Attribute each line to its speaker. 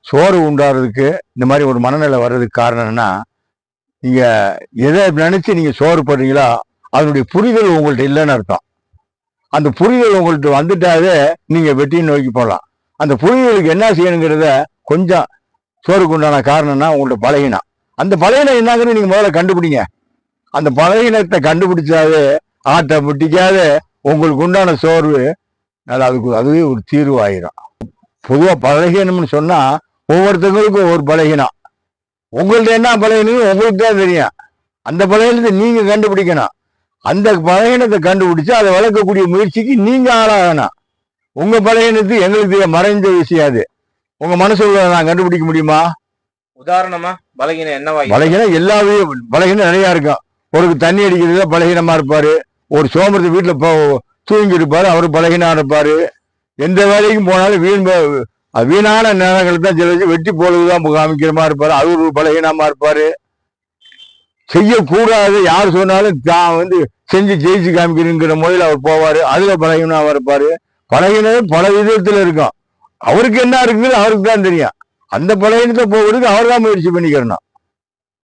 Speaker 1: சோறு உண்டாடுறதுக்கு இந்த மாதிரி ஒரு மனநிலை வர்றதுக்கு காரணம் என்னன்னா, நீங்க எதை நினைச்சு நீங்க சோறு போடுறீங்களோ அதனுடைய புரிதல் உங்கள்ட்ட இல்லைன்னு அர்த்தம். அந்த புரிதல் உங்கள்ட்ட வந்துட்டாவே நீங்க வெற்றியை நோக்கி போகலாம். அந்த புரிதலுக்கு என்ன செய்யணுங்கிறத கொஞ்சம் சோறுக்கு உண்டான காரணம்னா உங்கள்ட்ட பலகீனம். அந்த பலகீனம் என்னங்கிறது நீங்க முதல்ல கண்டுபிடிங்க. அந்த பலகீனத்தை கண்டுபிடிச்சாவே ஆட்டோமேட்டிக்காவே உங்களுக்கு உண்டான சோர்வு அதுவே ஒரு தீர்வு ஆயிரும். பொதுவா பலகீனம்னு சொன்னா ஒவ்வொருத்தவங்களுக்கும் ஒவ்வொரு பலகீனம். உங்கள்ட்ட என்ன பலகீனம் உங்களுக்கு தான் தெரியும். அந்த பலகீனத்தை நீங்க கண்டுபிடிக்கணும். அந்த பலகீனத்தை கண்டுபிடிச்சு அதை வளர்க்கக்கூடிய முயற்சிக்கு நீங்க ஆளாகணும். உங்க பலகீனத்துக்கு எங்களுக்கு மறைஞ்ச விஷயம் அது. உங்க மனசுல நான் கண்டுபிடிக்க முடியுமா?
Speaker 2: உதாரணமா பலகீனம் என்னவா?
Speaker 1: பலகீனம் எல்லாமே பலகீனம் நிறைய இருக்கும். ஒரு தண்ணி அடிக்கிறதுல பலகீனமா இருப்பாரு. ஒரு சோமரத்து வீட்டுல தூங்கி இருப்பாரு, அவரு பலகீனம் இருப்பாரு. எந்த வேலைக்கும் போனாலும் வீணான நேரங்களை தான் சில வெட்டி போடுவதுதான் காமிக்கிற மாதிரி இருப்பாரு. அது ஒரு பலகீனமா இருப்பாரு. செய்யக்கூடாது யார் சொன்னாலும் தான் செஞ்சு ஜெயிச்சு காமிக்கிறங்கிற முறையில் அவர் போவாரு. அதுல பலகீனமா இருப்பாரு. பலகீனம் பல விதத்துல இருக்கும். அவருக்கு என்ன இருக்குது அவருக்கு தான் தெரியும். அந்த பலகீனத்தை போகிறதுக்கு அவர் தான் முயற்சி பண்ணிக்கிறணும்.